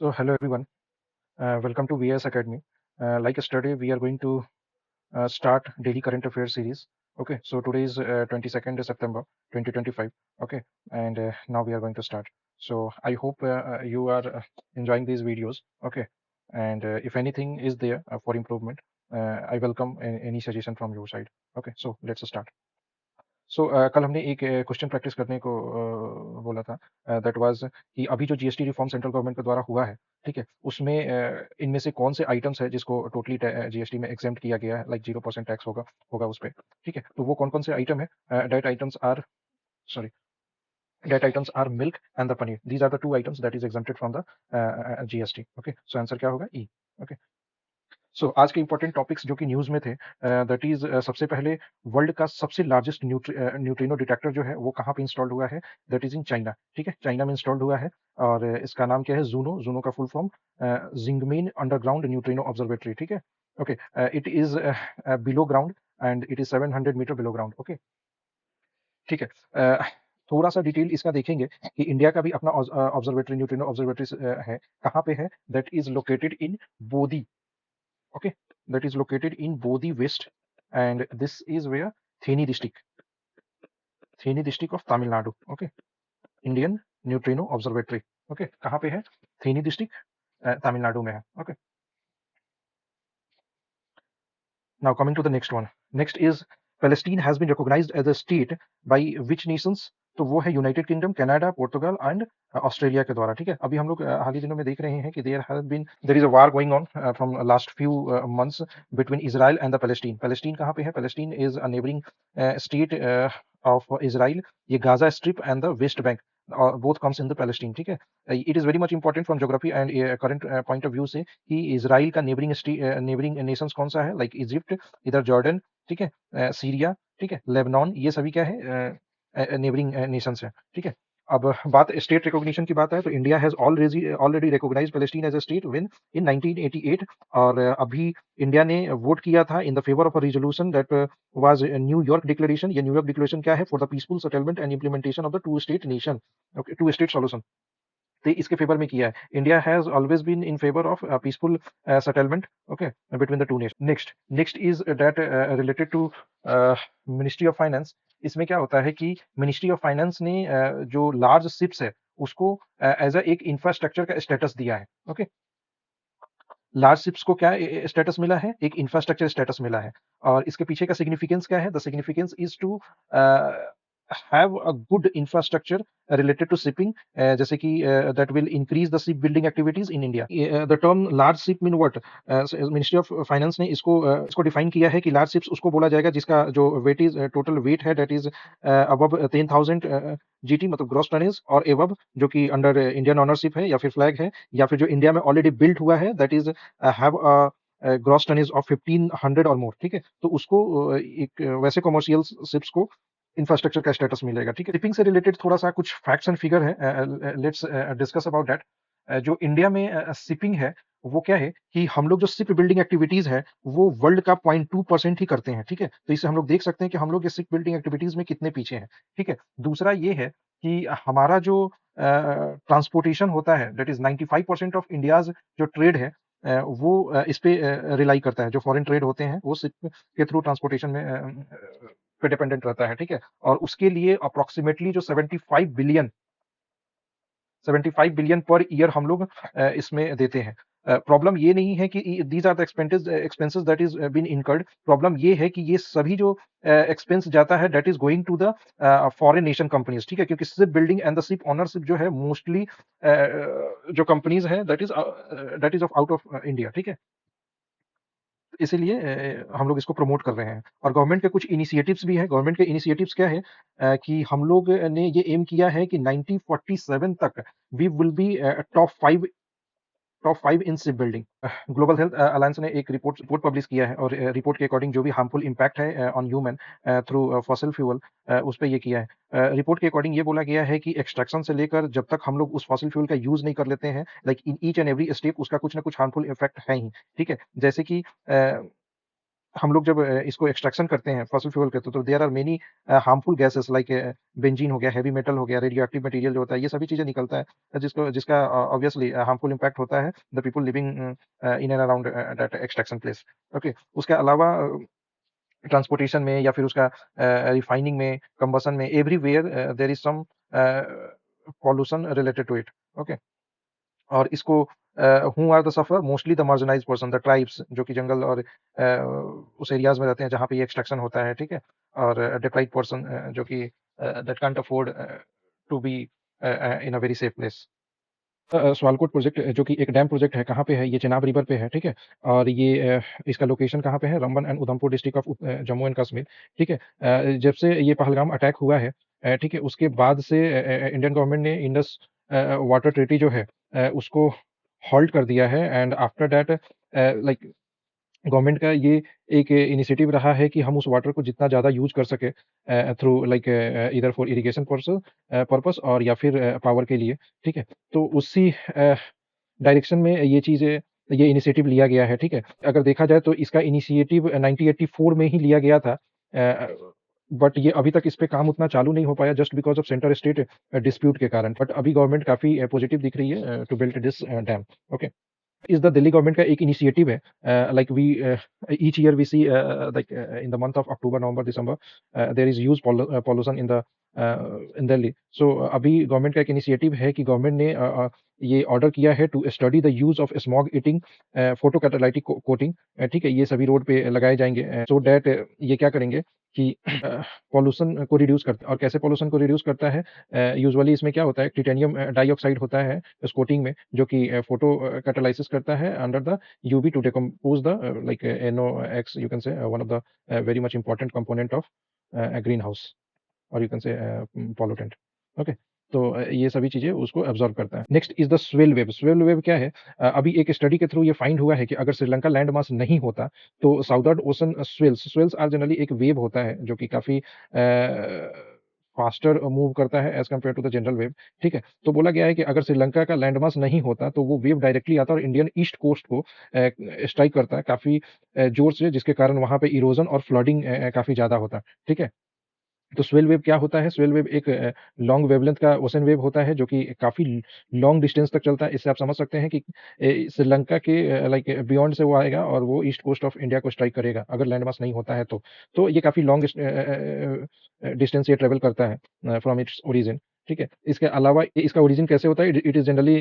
So hello everyone, welcome to VS Academy. Like yesterday, we are going to start daily current affairs series. Okay, so today is 22nd September 2025. Okay, and now we are going to start. So I hope you are enjoying these videos. Okay, and if anything is there for improvement, I welcome any suggestion from your side. Okay, so let's start. सो कल हमने एक question practice करने को बोला था, that was कि अभी जो जीएसटी रिफॉर्म सेंट्रल गवर्नमेंट के द्वारा हुआ है, ठीक है, उसमें इनमें से कौन से आइटम्स है जिसको टोटली जीएसटी में एग्जेम्प्ट किया गया है, लाइक 0% टैक्स होगा होगा उस पे, ठीक है, तो वो कौन कौन से आइटम है? That items are sorry that items are milk and the paneer, these are the two items that is exempted from the GST. Okay, so answer क्या होगा? ई। ओके, सो आज के इंपॉर्टेंट टॉपिक्स जो कि न्यूज़ में थे, दैट इज़ सबसे पहले वर्ल्ड का सबसे लार्जेस्ट न्यूट्रिनो डिटेक्टर जो है वो कहाँ पे इंस्टॉल्ड हुआ है? दैट इज़ इन चाइना, ठीक है? चाइना में इंस्टॉल्ड हुआ है और इसका नाम क्या है? ज़ूनो, ज़ूनो का full form Jiangmen underground neutrino observatory, ठीक है? Okay, it is below ground and it is 700 metre below ground. Okay, ठीक है। थोड़ा-सा डिटेल इसका देखेंगे कि इंडिया का भी अपना ऑब्जर्वेटरी, न्यूट्रिनो ऑब्जर्वेटरी है। कहाँ पे है? दैट इज़ लोकेटेड इन बोदी। Okay, that is located in Bodhi West, and this is where Theni district, Theni district of Tamil Nadu. Okay, Indian Neutrino Observatory. Okay, कहाँ पे है? Theni district, तमिलनाडु में है। Okay, now coming to the next one. Next is Palestine has been recognized as a state by which nations? तो वो है United kingdom, Canada, Portugal and Australia के द्वारा, ठीक है? अभी हम लोग हाल ही दिनों में देख रहे हैं कि there is a war going on from last few months between Israel and the Palestine. Palestine कहाँ पे है? Palestine is a neighbouring state of Israel. ये Gaza strip and the West Bank both comes in the Palestine, ठीक है? It is very much important from geography and current point of view से कि Israel का neighbouring Nations कौन सा है, like Egypt, इधर जॉर्डन, ठीक है, सीरिया, ठीक है, लेबनान, ये सभी क्या है? नेबरिंग नेशंस है, ठीक है? अब बात स्टेट रिकॉग्निशन की बात है तो India has already recognised Palestine as a state when in 1988, और अभी इंडिया ने वोट किया था in the favour of a resolution that was New York declaration. ये न्यूयॉर्क डिक्लेरेशन क्या है? For the peaceful settlement and implementation of the two state nation, okay, two state solution. तो इसके फेवर में किया है। India has always been in favour of peaceful settlement, okay, between the two nation. Next is that related to ministry of finance. इसमें क्या होता है कि मिनिस्ट्री ऑफ फाइनेंस ने जो लार्ज शिप्स है उसको एज अ एक इंफ्रास्ट्रक्चर का स्टेटस दिया है। ओके, लार्ज शिप्स को क्या स्टेटस मिला है? एक इंफ्रास्ट्रक्चर स्टेटस मिला है। और इसके पीछे का सिग्निफिकेंस क्या है? The significance is to have a good infrastructure related to shipping, जैसे कि that will increase the shipbuilding activities in India. The term large ship mean what? Ministry of finance ने इसको डिफाइन किया है कि लार्ज शिप्स उसको बोला जाएगा जिसका जो वेट इज टोटल वेट है दैट इज अबव 10,000 जीटी, मतलब ग्रॉस टनेज, और एबव जो कि अंडर इंडियन ऑनरशिप है या फिर फ्लैग है या फिर जो इंडिया में ऑलरेडी बिल्ट हुआ है that is have a gross tonnage of 1500 और मोर, ठीक है? तो उसको एक वैसे कमर्शियल शिप्स को इंफ्रास्ट्रक्चर का स्टेटस मिलेगा, ठीक है? शिपिंग से रिलेटेड थोड़ा सा कुछ फैक्ट्स एंड फिगर है, लेट्स डिस्कस अबाउट दैट। जो इंडिया में शिपिंग है वो क्या है कि हम लोग जो शिप बिल्डिंग एक्टिविटीज है वो वर्ल्ड का 0.2% ही करते हैं, ठीक है? तो इससे हम लोग देख सकते हैं कि हम लोग ये शिप बिल्डिंग एक्टिविटीज में कितने पीछे हैं, ठीक है? दूसरा ये है कि हमारा जो ट्रांसपोर्टेशन होता है दैट इज 95% ऑफ इंडियाज जो ट्रेड है वो इस पे रिलाई करता है। जो फॉरेन ट्रेड होते हैं वो शिप के थ्रू ट्रांसपोर्टेशन में पे डिपेंडेंट रहता है, ठीक है? और उसके लिए अप्रोक्सीमेटली जो 75 बिलियन पर ईयर हम लोग इसमें देते हैं। प्रॉब्लम ये नहीं है कि these are the expenses that is been incurred. Problem ये है कि ये सभी जो एक्सपेंस जाता है that is going to the foreign nation companies, ठीक है? क्योंकि ship building and the ship ownership जो है मोस्टली जो कंपनीज है that is of out of India, ठीक है? इसीलिए हम लोग इसको प्रमोट कर रहे हैं। और गवर्नमेंट के कुछ इनिशिएटिव्स भी हैं। गवर्नमेंट के इनिशिएटिव्स क्या है कि हम लोग ने ये एम किया है कि 1947 तक we will be top 5 in ship building. Global health alliance ने एक रिपोर्ट पब्लिश किया है और रिपोर्ट के अकॉर्डिंग जो भी हार्मफुल इम्पैक्ट है on human through fossil fuel, उस पे ये किया है। रिपोर्ट के अकॉर्डिंग ये बोला गया है कि एक्सट्रैक्शन से लेकर जब तक हम लोग उस फॉसिल फ्यूल का यूज़ नहीं कर लेते हैं, like in each and every step उसका कुछ ना कुछ हार्मफुल इफेक्ट है ही, ठीक है? जैसे कि हम लोग जब इसको एक्सट्रैक्शन करते हैं फॉसिल फ्यूल के तो there are many harmful gases like benzene हो गया, हेवी मेटल हो गया, रेडियो एक्टिव मटेरियल जो होता है, ये सभी चीज़ें निकलता है जिसका ऑब्वियसली हार्मफुल इम्पैक्ट होता है the people living in and around that extraction place. Okay, उसके अलावा ट्रांसपोर्टेशन में या फिर उसका रिफाइनिंग में, कंबसन में, everywhere there is some pollution related to it. Okay, और इसको who are the sufferer? Mostly the marginalised person, the tribes जो कि जंगल और उस एरियाज़ में रहते हैं जहाँ पे ये एक्सट्रैक्शन होता है, ठीक है? और डिप्राइव्ड पर्सन जो कि that can't afford to be in a very safe place. Sawalkot project जो कि एक डैम प्रोजेक्ट है, कहाँ पे है? ये चेनाब रिवर पे है, ठीक है? और ये इसका लोकेशन कहाँ पे है? Ramban and Udhampur district of Jammu and Kashmir, ठीक है? जब से ये पहलगाम अटैक हुआ है ठीक है? उसके बाद से इंडियन गवर्नमेंट ने इंडस वाटर ट्रीटी जो है उसको हॉल्ट कर दिया है and after that like government का ये एक इनिशिएटिव रहा है कि हम उस वाटर को जितना ज़्यादा यूज़ कर सकें through like either for irrigation purpose और या फिर पावर के लिए, ठीक है? तो उसी डायरेक्शन में ये इनिशिएटिव लिया गया है, ठीक है? अगर देखा जाए तो इसका इनिशिएटिव 1984 में ही लिया गया था बट ये अभी तक इस पे काम उतना चालू नहीं हो पाया just because of centre state dispute के कारण। बट अभी गवर्नमेंट काफ़ी पॉजिटिव दिख रही है to build this dam. Okay. Is the Delhi government का एक इनिशिएटिव है like we each year we see like in the month of October, November, December there is huge pollution in Delhi. So अभी government का एक initiative है कि government ने ये ऑर्डर किया है to study the use of smog eating photocatalytic coating ठीक है? ये सभी रोड पे लगाए जाएँगे सो दैट ये क्या करेंगे कि पॉल्यूशन को रिड्यूस करता है और कैसे पॉल्यूशन को रिड्यूस करता है यूजुअली इसमें क्या होता है टिटेनियम डाइऑक्साइड होता है इस कोटिंग में जो कि फोटो कैटालाइसिस करता है under the UV to decompose the like NOx you can say one of the very much important component of greenhouse और you can say pollutant. Okay, तो ये सभी चीज़ें उसको एब्ज़ॉर्ब करता है। Next is the swell wave. Swell wave क्या है? अभी एक स्टडी के थ्रू ये फाइंड हुआ है कि अगर श्रीलंका लैंड मास नहीं होता, तो southern ocean swells are generally एक वेव होता है जो कि काफ़ी फास्टर मूव करता है as compare to the general wave, ठीक है? तो बोला गया है कि अगर श्रीलंका का लैंड मास नहीं होता, तो वो वेव डायरेक्टली आता और इंडियन ईस्ट कोस्ट को स्ट्राइक करता है काफ़ी ज़ोर से जिसके कारण वहाँ पे इरोज़न और फ्लडिंग काफ़ी ज़्यादा होता है, ठीक है? तो स्वेल वेव क्या होता है? स्वेल वेव एक लॉन्ग वेवलेंथ का ओशन वेव होता है जो कि काफ़ी लॉन्ग डिस्टेंस तक चलता है। इससे आप समझ सकते हैं कि श्रीलंका के लाइक बियॉन्ड से वो आएगा और वो ईस्ट कोस्ट ऑफ इंडिया को स्ट्राइक करेगा, अगर लैंड मास नहीं होता है तो। तो ये काफ़ी लॉन्ग डिस्टेंस ये ट्रैवल करता है फ्रॉम इट्स ओरिजिन, ठीक है? इसके अलावा इसका ओरिजिन कैसे होता है? It is generally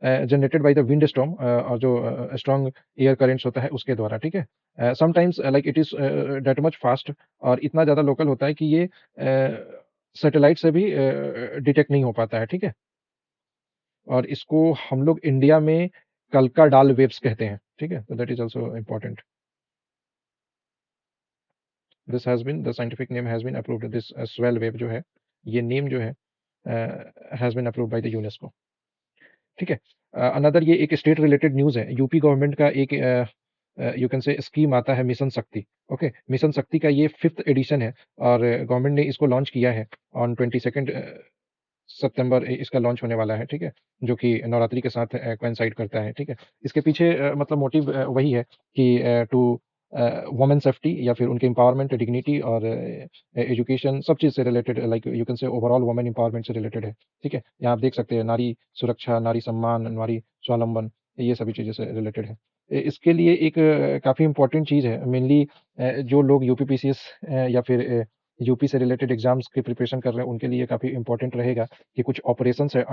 generated by the wind storm और जो स्ट्रॉन्ग एयर करेंट्स होता है उसके द्वारा, ठीक है? Sometimes like it is that much fast और इतना ज़्यादा लोकल होता है कि ये सैटेलाइट से भी डिटेक्ट नहीं हो पाता है, ठीक है? और इसको हम लोग इंडिया में कल्का डाल वेव्स कहते हैं, ठीक है? तो that is also important. This has been the scientific name has been approved this swell wave जो है, ये नेम जो है has been approved by the UNESCO, ठीक है? अनदर ये एक स्टेट रिलेटेड न्यूज़ है, यूपी गवर्नमेंट का एक यू कैन से स्कीम आता है मिशन शक्ति, ओके? मिशन शक्ति का ये 5th एडिशन है और गवर्नमेंट ने इसको लॉन्च किया है ऑन 22nd सितंबर इसका लॉन्च होने वाला है, ठीक है? जो कि नवरात्रि के साथ कोइंसाइड करता है, ठीक है? इसके पीछे मतलब मोटिव वही है कि टू वुमेन सेफ्टी या फिर उनके एम्पावरमेंट, डिग्निटी और एजुकेशन सब चीज़ से रिलेटेड लाइक यू कैन से ओवरऑल वुमेन एम्पावरमेंट से रिलेटेड है, ठीक है? यहाँ आप देख सकते हैं नारी सुरक्षा, नारी सम्मान, नारी स्वावलंबन ये सभी चीज़ों से रिलेटेड है। इसके लिए एक काफ़ी इम्पोर्टेंट चीज़ है मेनली जो लोग यूपीपीसीएस या फिर यूपी से रिलेटेड एग्ज़ाम्स की प्रिपरेशन कर रहे हैं, उनके लिए काफ़ी इम्पोर्टेंट रहेगा कि कुछ ऑपरेशंस है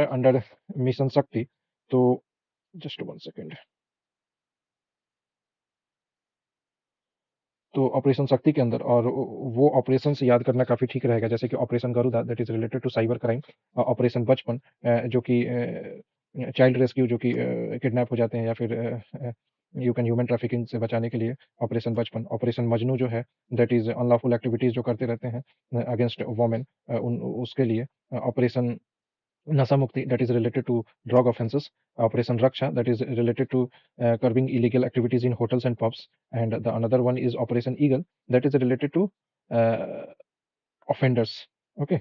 अंडर मिशन शक्ति। तो जस्ट 1 सेकंड। तो ऑपरेशन शक्ति के अंदर और वो ऑपरेशंस याद करना काफ़ी ठीक रहेगा, जैसे कि operation Garuda that is related to cyber crime operation Bachpan जो कि चाइल्ड रेस्क्यू जो कि किडनैप हो जाते हैं या फिर यू कैन ह्यूमन ट्रैफिकिंग से बचाने के लिए ऑपरेशन बचपन, ऑपरेशन मजनू जो है दैट इज़ अनलॉफुल एक्टिविटीज़ जो करते रहते हैं अगेंस्ट वुमेन उन उसके लिए operation Nasa Mukti that is related to drug offenses, Operation Raksha that is related to curbing illegal activities in hotels and pubs, and the another one is Operation Eagle that is related to uh, offenders. Okay,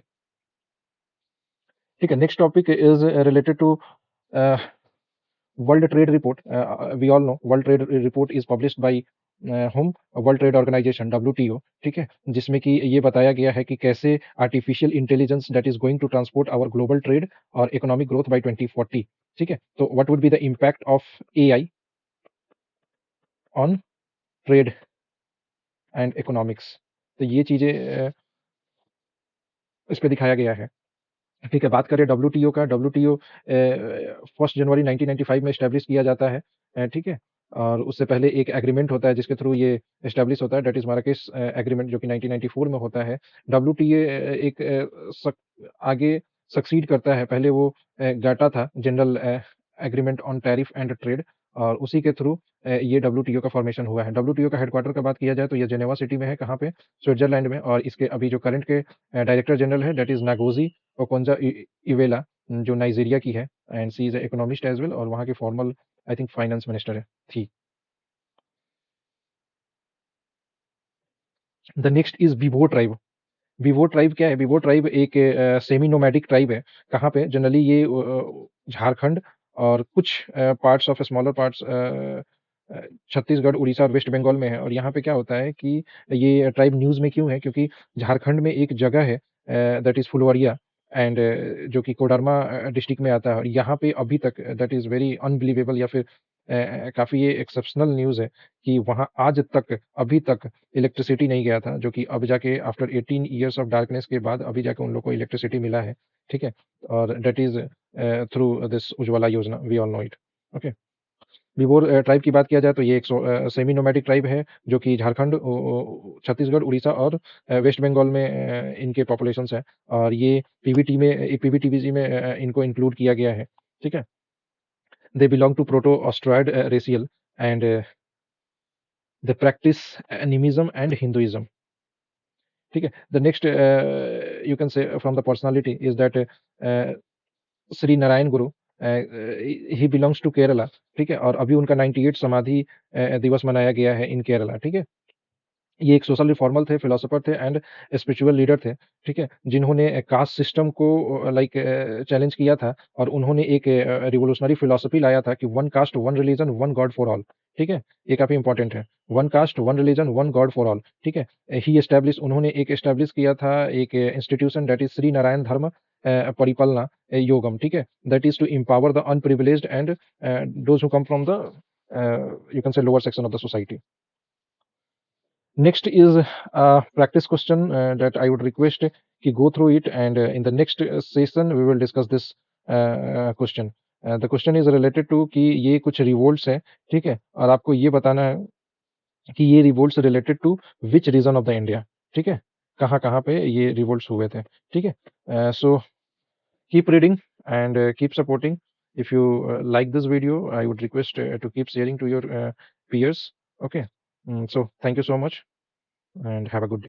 ठीक है. Next topic is related to world trade report, we all know world trade report is published by home world trade organization WTO, ठीक है, जिसमें कि ये बताया गया है कि कैसे artificial intelligence that is going to transport our global trade और इकोनॉमिक ग्रोथ बाय 2040, ठीक है। तो what would be the impact of AI on trade and economics. तो ये चीजें इस पे दिखाया गया है। ठीक है, बात करें WTO का, WTO 1 जनवरी 1995 में इस्टेब्लिश किया जाता है, ठीक है। और उससे पहले एक एग्रीमेंट होता है जिसके थ्रू ये इस्टेब्लिश होता है, डेट इज मार्राकेश एग्रीमेंट, जो कि 1994 में होता है। WTO एक आगे सक्सीड करता है, पहले वो गाटा था, general agreement on tariff and trade, और उसी के थ्रू ये WTO का फॉर्मेशन हुआ है। WTO का हेडक्वार्टर का बात किया जाए तो ये जेनेवा सिटी में है, कहाँ पे, स्विट्जरलैंड में। और इसके अभी जो करंट के डायरेक्टर जनरल है, that is Ngozi Okonjo Iweala, जो नाइजीरिया की है, and she is economist as well, और वहाँ की formal I think finance minister है थी। द नेक्स्ट इज विवो ट्राइब। विवो ट्राइब क्या है? विवो ट्राइब एक सेमी नोमैडिक ट्राइब है। कहाँ पे? जनरली ये झारखंड और कुछ parts of smaller parts Chhattisgarh, Orissa और वेस्ट बंगाल में है। और यहाँ पे क्या होता है कि ये ट्राइब न्यूज़ में क्यों है? क्योंकि झारखंड में एक जगह है दैट इज़ फुलवारिया, एंड जो कि कोडरमा डिस्ट्रिक्ट में आता है। और यहाँ पे अभी तक दैट इज़ वेरी अनबिलीवेबल, या फिर काफ़ी ये एक्सेप्शनल न्यूज़ है कि वहाँ आज तक, अभी तक इलेक्ट्रिसिटी नहीं गया था, जो कि अब जाके आफ्टर 18 इयर्स ऑफ डार्कनेस के बाद अभी जाके उन लोग को इलेक्ट्रिसिटी मिला है, ठीक है? और that is through this Ujjwala Yojana, we all know it, okay. विवोर ट्राइब की बात किया जाए तो ये एक सेमी नोमैडिक ट्राइब है, जो कि झारखंड, छत्तीसगढ़, उड़ीसा और वेस्ट बंगाल में इनके पॉपुलेशंस हैं। और ये पीवीटीबीजी में इनको इंक्लूड किया गया है, ठीक है? They belong to proto Australoid racial, and they practise animism and Hinduism, ठीक है। The next you can say from the personality is that Shri Narayana Guru, he belongs to Kerala, ठीक है। और अभी उनका 98 समाधि दिवस मनाया गया है इन केरला, ठीक है। ये एक सोशल रिफॉर्मर थे, फिलोसोफर थे, एंड स्पिरिचुअल लीडर थे, ठीक है, जिन्होंने कास्ट सिस्टम को लाइक चैलेंज किया था। और उन्होंने एक रिवोल्यूशनरी फिलॉसफी लाया था कि one cast one religion one God for all, ठीक है। ये काफी इंपॉर्टेंट है, one cast one religion one God for all, ठीक है। ही एस्टैब्लिश, उन्होंने एक एस्टैब्लिश किया था एक institution, that is Shri Narayana Dharma Paripalana Yogam, ठीक है, that is to empower the underprivileged and those who come from the you can say lower section of the society. Next is a practice question that I would request कि go through it, and in the next session we will discuss this question. The question is related to कि ये कुछ revolts हैं, ठीक है, और आपको ये बताना है कि ये revolts related to which region of the India, ठीक है, कहाँ कहाँ पे ये revolts हुए थे, ठीक है। So keep reading and keep supporting. If you like this video, I would request to keep sharing to your peers, okay. So thank you so much and have a good day.